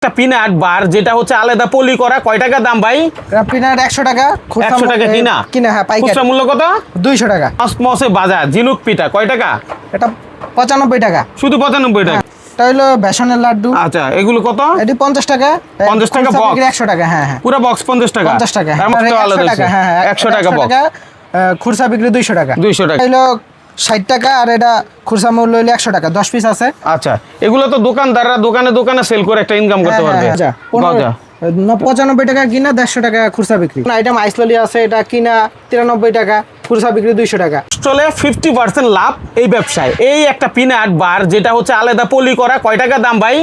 একটা পিনাট বার যেটা হচ্ছে আলাদা পলি করা কয় টাকা দাম ভাই? পিনাট 100 টাকা, 100 টাকা কিনা কিনা, হ্যাঁ পাইকারি। খুচরা মূল্য কত? 200 টাকা। মসমসে বাজার ঝিনুক পিঠা কয় টাকা? এটা 95 টাকা। শুধু 95 টাকা। এটা হলো বেসনের লাড্ডু। আচ্ছা, এগুলো কত? এটি 50 টাকা। 50 টাকা বক্স। 100 টাকা, হ্যাঁ হ্যাঁ। পুরো বক্স 50 টাকা। 50 টাকা। তার মধ্যে আলাদা আছে। হ্যাঁ হ্যাঁ 100 টাকা বক্স। খুচরা বিক্রি 200 টাকা। 200 টাকা। হলো 60 টাকা, আর এটা খুচরা মূল্য হলো 100 টাকা। 10 পিস আছে। আচ্ছা, এগুলো তো দোকানদাররা দোকানে দোকানে সেল করে একটা ইনকাম করতে পারবে। আচ্ছা, 95 টাকা কিনা, 150 টাকা খুচরা বিক্রি। আইটেম আইসললি আছে, এটা কিনা 93 টাকা, খুচরা বিক্রি 200 টাকা। চলে 50% লাভ এই ব্যবসায়। এই একটা পিনাট বার যেটা হচ্ছে আলাদা পলি করা কয় টাকা দাম ভাই?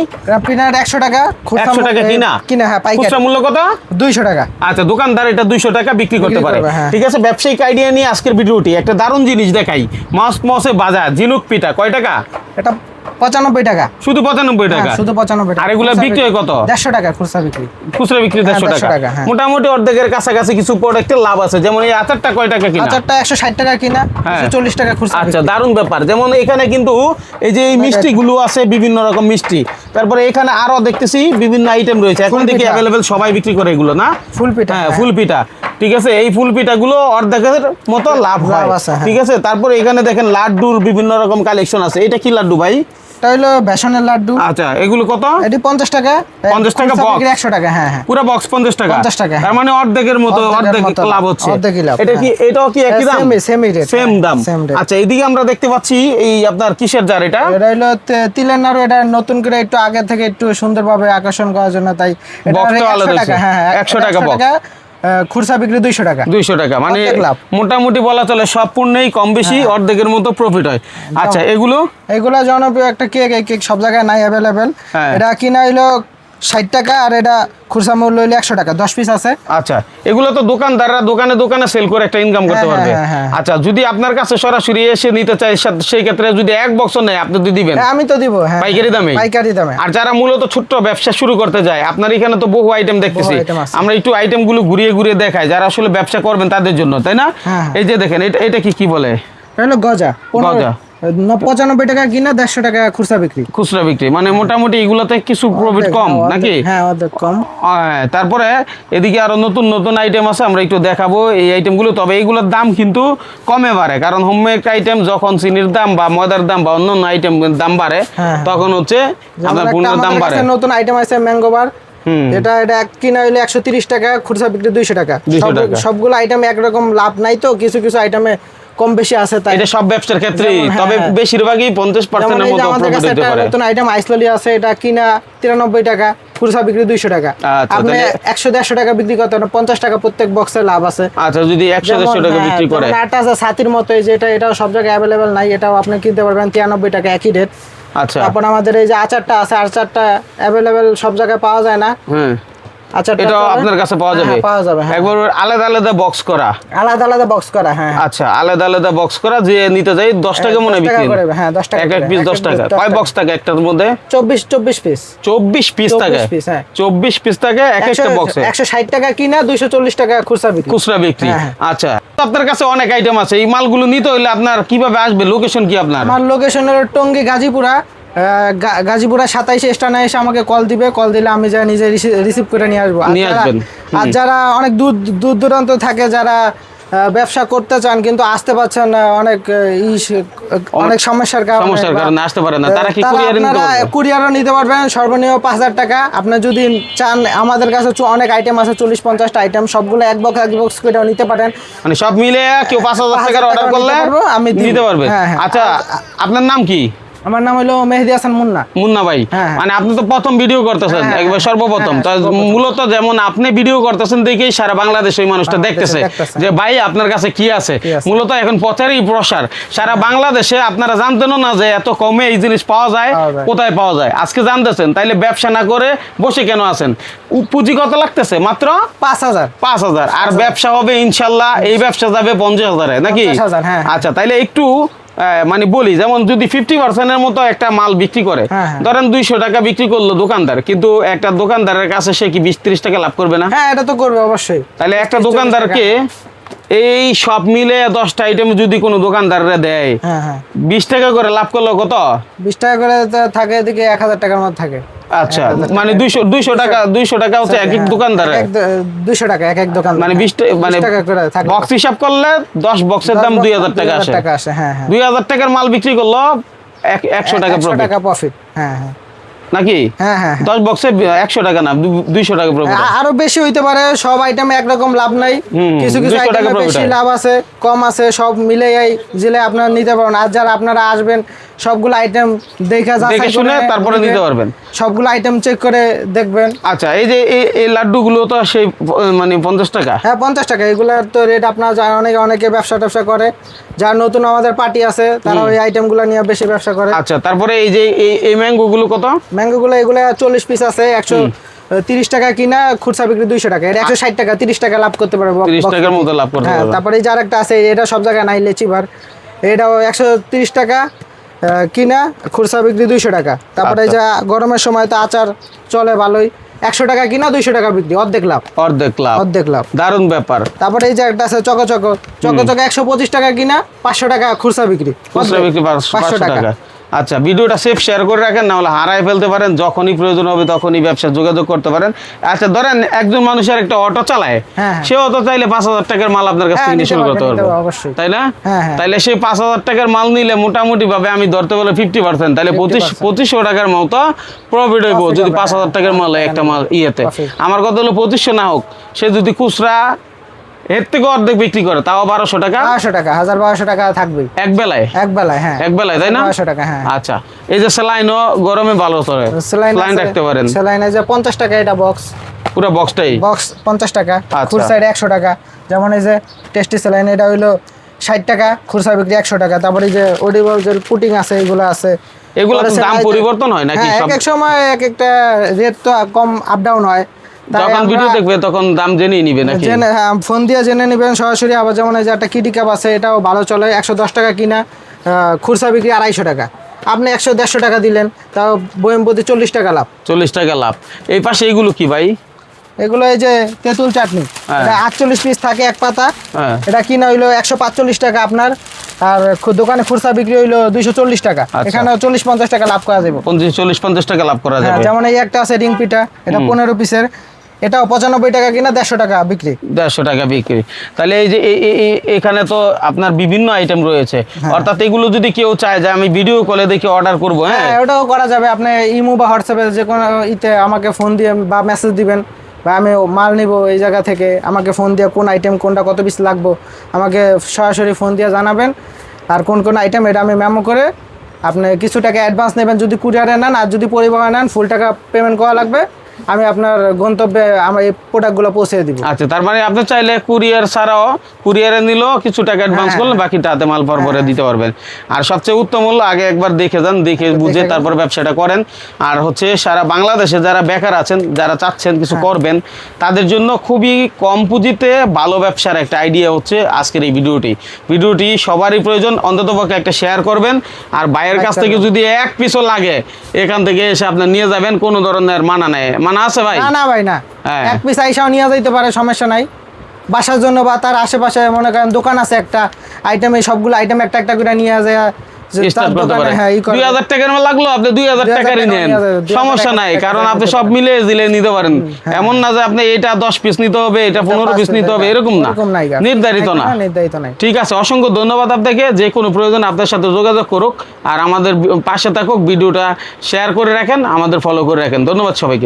পিনাট 100 টাকা, 100 টাকা কিনা, কিনা হ্যাঁ পাইকারি। খুচরা মূল্য কত? 200 টাকা। আচ্ছা, দোকানদার এটা 200 টাকা বিক্রি করতে পারে। হ্যাঁ। ঠিক আছে, ব্যবসায়িক আইডিয়া নিয়ে আজকের ভিডিওটি একটা দারুণ জিনিস দেখাই। মসমসে বাজার ঝিনুক পিঠা কয় টাকা? এটা 95 টাকা। শুধু 95 টাকা। শুধু 95 টাকা। আর এগুলো বিক্রি হয় কত? 150 টাকা খুচরা বিক্রি। খুচরা বিক্রি 150 টাকা। হ্যাঁ। মোটামুটি অর্ধেকের কাছাকাছি কিছু প্রোডাক্টের লাভ আছে। যেমন এই আচারটা কয় টাকা কিনা? আচারটা 160 টাকা কিনা, 140 টাকা খুচরা। আচ্ছা, দারুণ ব্যাপার। যেমন এখানে কিন্তু এই যে এই মিষ্টিগুলো আছে, বিভিন্ন রকম মিষ্টি। তারপরে এখানে আরো দেখতেছি বিভিন্ন আইটেম রয়েছে। এখন দেখি অ্যাভেলেবেল সবাই বিক্রি করে এগুলো না? ফুল পিঠা। হ্যাঁ, ফুল পিঠা। ঠিক আছে, এই ফুল পিঠাগুলো অর্ধেকের মতো লাভ হয়। ঠিক আছে, তারপরে এখানে দেখেন লাড্ডুর বিভিন্ন রকম কালেকশন আছে। এটা কি লাড্ডু ভাই? এটা হলো বেসনের লাড্ডু। আচ্ছা, এগুলো কত? এটি 50 টাকা। 50 টাকা বক্স। 100 টাকা, হ্যাঁ হ্যাঁ। পুরো বক্স 50 টাকা। 50 টাকা। তার মানে অর্ধেকের মতো অর্ধেক লাভ হচ্ছে। অর্ধেকই লাভ। এটা কি, এটাও কি একই দাম? সেমই রেট। সেম দাম। আচ্ছা, এইদিকে আমরা দেখতে পাচ্ছি এই আপনার কিসের জার এটা? এটা হলো তিলের নাড়ু। এটা নতুন করে একটু আগে থেকে একটু সুন্দরভাবে আকর্ষণ করার জন্য, তাই বক্সটা আলাদা 100 টাকা। হ্যাঁ 100 টাকা বক্স। খুচরা বিক্রি 200 টাকা। 200 টাকা, মানে মোটামুটি বলা চলে সব পণ্যেই কম বেশি অর্ধেকের মতো প্রফিট হয়। আচ্ছা, এগুলো জনপ্রিয় একটা কেক। এই কেক সব জায়গায় নাই অ্যাভেলেবেল। এটা কিনা হলো 60 টাকা, আর এটা খুচরা মূল্য হলো 100 টাকা। 10 পিস আছে। আচ্ছা, এগুলো তো দোকানদাররা দোকানে দোকানে সেল করে একটা ইনকাম করতে পারবে। আচ্ছা, যদি আপনার কাছে সরাসরি এসে নিতে চাই সেই ক্ষেত্রে যদি এক বক্স নেয় আপনি তো দিবেন? আমি তো দিব, হ্যাঁ পাইকারি দামে। পাইকারি দামে। আর যারা মূলত ছোট্ট ব্যবসা শুরু করতে যায়, আপনার এখানে তো বহু আইটেম দেখতেছি। আমরা একটু আইটেমগুলো ঘুরিয়ে ঘুরিয়ে দেখাই যারা আসলে ব্যবসা করবেন তাদের জন্য, তাই না? এই যে দেখেন, এটা কি বলে? এটা হলো গজা। গজা 95 টাকা কিনা, 150 টাকা খুচরা বিক্রি। খুচরা বিক্রি মানে মোটামুটি এগুলোতে কিছু প্রফিট কম নাকি? হ্যাঁ, অর্ধেক কম। তারপরে এদিকে আরো নতুন নতুন আইটেম আছে, আমরা একটু দেখাবো এই আইটেমগুলো। তবে এইগুলোর দাম কিন্তু কমে বাড়ে, কারণ হোমমেড আইটেম যখন চিনির দাম বা ময়দার দাম বা অন্যান্য আইটেম দাম বাড়ে, তখন হচ্ছে আপনার পণ্যের দাম বাড়ে। নতুন আইটেম আছে ম্যাঙ্গো বার। এটা কিনা হইলে 130 টাকা, খুচরা বিক্রি 200 টাকা। সবগুলো আইটেম একরকম লাভ নাই, তো কিছু কিছু আইটেমে কম বেশি আছে। তাই এটা সব ব্যবসার ক্ষেত্রেই, তবে বেশিরভাগই 50% এর মতো প্রফিট হতে পারে। নতুন আইটেম আইসললি আছে, এটা কিনা 93 টাকা, খুচরা বিক্রি 200 টাকা। আপনি 100-150 টাকা বিক্রি করতে পারেন, 50 টাকা প্রত্যেক বক্সে লাভ আছে। আচ্ছা, যদি 100-150 টাকা বিক্রি করে। আটা আছে ছাতির মতো, এই যে এটাও সব জায়গায় অ্যাভেলেবেল নাই, এটাও আপনি কিনতে পারবেন 93 টাকা, একই রেট। আচ্ছা, তারপর আমাদের এই যে আচারটা আছে, আচারটা অ্যাভেলেবেল সব জায়গায় পাওয়া যায় না। আচ্ছা, এটা আপনার কাছে পাওয়া যাবে? পাওয়া যাবে, একবার আলাদা আলাদা বক্স করা। আলাদা আলাদা বক্স করা, হ্যাঁ। আচ্ছা, আলাদা আলাদা বক্স করা, যে নিতে যাই 10 টাকা মনে বিক্রি। হ্যাঁ 10 টাকা। এক পিস 10 টাকা। কয় বক্স থাকে একটার মধ্যে? 24 পিস। 24 পিস থাকে। 24 পিস থাকে এক একটা বক্সে। 160 টাকা কিনা, 240 টাকা খুচরা বিক্রি। খুচরা বিক্রি। আচ্ছা, আপনার কাছে অনেক আইটেম আছে। এই মালগুলো নিতে হইলে আপনার কিভাবে আসবে? লোকেশন কি আপনার? আমার লোকেশন হলো টঙ্গী গাজীপুরা। গাজীপুরা 27 স্টেশনে এসে আমাকে কল দিবে। কল দিলে আমি যা নিজে রিসিভ করে নিয়ে আসবো। আর যারা অনেক দূর দূরান্ত থাকে, যারা ব্যবসা করতে চান কিন্তু আসতে পারছেন না, অনেক সমস্যার কারণে আসতে পারে না, তারা কি কুরিয়ারও নিতে পারবেন। সর্বনিম্ন 5000 টাকা। আপনি যদি চান, আমাদের কাছে অনেক আইটেম আছে, 40-50টা আইটেম, সবগুলো এক বক্স করে নিতে পারেন। মানে সব মিলে কেউ 5000 টাকার অর্ডার করলে আমি নিতে পারবে। আচ্ছা, আপনার নাম কি? আমার নাম হলো মেহেদি হাসান মুন্না। মুন্না ভাই, মানে আপনি তো প্রথম ভিডিও করতেছেন, একবার সর্বপ্রথম। মূলত যেমন আপনি ভিডিও করতেছেন দেখেই সারা বাংলাদেশে এই মানুষটা দেখতেছে যে ভাই আপনার কাছে কি আছে। মূলত এখন পথেরই প্রসার সারা বাংলাদেশে। আপনারা জানতেনও না যে এত কমে এই জিনিস পাওয়া যায়, কোথায় পাওয়া যায়, আজকে জানতেছেন। তাইলে ব্যবসা না করে বসে কেন আছেন? পুঁজি কত লাগতেছে? মাত্র 5000। আর ব্যবসা হবে ইনশাল্লাহ, এই ব্যবসা যাবে 50,000-এ নাকি? আচ্ছা, তাইলে একটু মানে বলি, যেমন যদি 50% মতো একটা মাল বিক্রি করে, ধরেন 200 টাকা বিক্রি করলো দোকানদার, কিন্তু একটা দোকানদারের কাছে সে কি 20-30 টাকা লাভ করবে না? হ্যাঁ, এটা তো করবে অবশ্যই। তাহলে একটা দোকানদারকে এই সব মিলে 10টা আইটেম যদি কোনো দোকানদাররা দেয়, 20 টাকা করে লাভ করলো কত? 20 টাকা করে থাকে, এদিকে 1000 টাকার মতো থাকে। আচ্ছা মানে 200 টাকা হচ্ছে এক এক দোকানদারে 200 টাকা এক এক দোকান, মানে 20 মানে টাকা করে থাকে। বক্স হিসাব করলে 10 বক্সের দাম 2000 টাকা আসে। হ্যাঁ হ্যাঁ 2000 টাকার মাল বিক্রি করলো 100 টাকা 100 প্রফিট টাকা প্রফিট। হ্যাঁ হ্যাঁ নাকি? হ্যাঁ হ্যাঁ 10 বক্সে 100 টাকা না 200 টাকা প্রফিট। আরো বেশি হইতে পারে, সব আইটেমে একরকম লাভ নাই, কিছু কিছু 200 টাকা আইটেমে profit বেশি হয়। লাভ আছে, কম আছে, সব মিলে জিলে আপনারা নিতে পারেন। আর যারা আপনারা আসবেন সবগুলো আইটেম দেখে দেখে শুনে তারপরে নিতে পারবেন, সবগুলো আইটেম চেক করে দেখবেন। আচ্ছা এই যে এই লাড্ডুগুলো তো সেই মানে 50 টাকা। হ্যাঁ 50 টাকা, এগুলার তো রেট আপনারা জানেন, অনেকে ব্যবসা ট্যাবসা করে, যার নতুন আমাদের পার্টি আছে তারা ওই আইটেমগুলো নিয়ে বেশি ব্যবসা করে। আচ্ছা তারপরে এই যে এই ম্যাঙ্গোগুলো কত? ম্যাঙ্গোগুলো এগুলো 40 পিস আছে, 130 টাকা কিনা, খুচরা বিক্রি 200 টাকা, এটা 160 টাকা, 30 টাকা লাভ করতে পারবে, 30 টাকার মতো লাভ করতে হ্যাঁ পারবে। তারপরে এই যে আরেকটা আছে, এটা সব জায়গায় নাই, লেচিবার, এটাও 130 টাকা কিনা, খুচরা বিক্রি 200 টাকা। তারপরে এই যে গরমের সময় তো আচার চলে ভালোই, 100 টাকা কিনা 200 টাকা বিক্রি, অর্ধেক লাভ। অর্ধেক লাভ, দারুণ ব্যাপার। তারপরে এই যে একটা আছে চকো 125 টাকা কিনা, 500 টাকা খুচরা বিক্রি, খুচরা বিক্রি 500 টাকা। আচ্ছা ভিডিওটা সেভ শেয়ার করে রাখেন, না হলে হারায় ফেলতে পারেন, যখনই প্রয়োজন হবে তখনই ব্যবসা যোগাযোগ করতে পারেন। আচ্ছা ধরেন একজন মানুষের একটা অটো চালায়, সেও তো চাইলে 5000 টাকার মাল আপনার কাছ থেকে শুরু করতে পারবে, তাই না? তাইলে সেই 5000 টাকার মাল নিলে মোটামুটি ভাবে আমি ধরতে বলে 50%, তাহলে 2500 টাকার মতো প্রফিট হইব যদি 5000 টাকার মাল একটা মাল ইয়েতে। আমার কথা হলো 2500 না হোক, সে যদি খুচরা এর থেকে অর্ধেক বিক্রি করে তাও 1200 টাকা, 1200 টাকা থাকবে এক বেলায়, হ্যাঁ এক বেলায়, তাই না? 1200 টাকা। হ্যাঁ আচ্ছা এই যে স্যালাইনও গরমে ভালো চলে, স্যালাইন রাখতে পারেন। স্যালাইন আছে 50 টাকা, এটা বক্স, পুরো বক্সটাই বক্স 50 টাকা, আচ্ছা। খুচরা 100 টাকা। যেমন এই যে টেস্টি স্যালাইন, এটা হইলো 60 টাকা, খুচরা বিক্রি 100 টাকা। তারপরে এই যে অডিবল যে পুটিং আছে, এগুলো আছে, এগুলো তো দাম পরিবর্তন হয় নাকি? এক এক সময় এক একটা রেট তো কম আপ ডাউন হয়, যখন ভিডিও দেখবে তখন দাম জেনেই নিবে নাকি? ফোন দিয়ে জেনে নেবেন সরাসরি। আবার যেমন এই যে একটা কিডি কাপ আছে, এটাও ভালো চলে, 110 টাকা কিনা, খুচরা বিক্রি 250 টাকা। আপনি 100-150 টাকা দিলেন, তাও বয়ম প্রতি 40 টাকা লাভ। 40 টাকা লাভ। এই পাশে এইগুলো কি ভাই? এগুলো এই যে তেঁতুল চাটনি, এটা 48 পিস থাকে এক পাতা, এটা কিনা হইলো 145 টাকা আপনার, আর দোকানে খুচরা বিক্রি হইলো 240 টাকা। এখানে 40-50 টাকা লাভ করা যাবে, 40-50 টাকা লাভ করা যাবে। যেমন এই একটা আছে রিং পিঠা, এটা 15 পিসের, এটাও 95 টাকা কিনা, 150 টাকা বিক্রি, 150 টাকা বিক্রি। তাহলে এই যে এখানে তো আপনার বিভিন্ন আইটেম রয়েছে, অর্থাৎ এগুলো যদি কেউ চায় যে আমি ভিডিও কলে দেখে অর্ডার করবো, হ্যাঁ ওটাও করা যাবে। আপনি ইমো বা হোয়াটসঅ্যাপে যে কোনো ইতে আমাকে ফোন দিয়ে বা মেসেজ দিবেন, বা আমি মাল নিব এই জায়গা থেকে, আমাকে ফোন দিয়ে কোন আইটেম কোনটা কত পিস লাগবো আমাকে সরাসরি ফোন দিয়ে জানাবেন। আর কোন কোন আইটেম এটা আমি মেমো করে, আপনি কিছু টাকা অ্যাডভান্স নেবেন যদি কুরিয়ারে নেন, আর যদি পরিবহনে নেন ফুল টাকা পেমেন্ট করা লাগবে। আমি আপনার গন্তব্যে আমার এই প্রোডাক্টগুলো পৌঁছে দিব। আচ্ছা তার মানে আপনি চাইলে কুরিয়ার ছাড়াও, কুরিয়ারে নিলেও কিছু টাকা অ্যাডভান্স করলে বাকিটা হাতে মাল পরে দিতে পারবেন। আর সবচেয়ে উত্তম হলো আগে একবার দেখে যান, দেখে বুঝে তারপর ব্যবসাটা করেন। আর হচ্ছে সারা বাংলাদেশে যারা বেকার আছেন, যারা চাচ্ছেন কিছু করবেন, তাদের জন্য খুবই কম পুঁজিতে ভালো ব্যবসার একটা আইডিয়া হচ্ছে আজকের এই ভিডিওটি সবারই প্রয়োজন। অন্ততপক্ষে একটা শেয়ার করবেন, আর বাইরের কাছ থেকে যদি এক পিসও লাগে এখান থেকে এসে আপনার নিয়ে যাবেন, কোনো ধরনের মানা নেই। মানা আছে ভাই? না ভাই না, এক পিস আইসাও নিয়ে যাইতে পারে, সমস্যা নাই। বাসার জন্য বা তার আশেপাশে মনে করেন দোকান আছে একটা আইটেম, এই সবগুলো আইটেম একটা একটা করে নিয়ে যায়, 2000 টাকার মাল লাগলো আপনি 2000 টাকারই নেন, সমস্যা নাই, কারণ আপনি সব মিলে দিলে নিতে পারেন। এমন না যে আপনি এটা 10 পিস নিতে হবে, এটা 15 পিস নিতে হবে, এরকম না, নির্ধারিত না। ঠিক আছে, অসংখ্য ধন্যবাদ আপনাকে। যে কোনো প্রয়োজন আপনার সাথে যোগাযোগ করুক, আর আমাদের পাশে থাকুক, ভিডিওটা শেয়ার করে রাখেন, আমাদের ফলো করে রাখেন। ধন্যবাদ সবাইকে।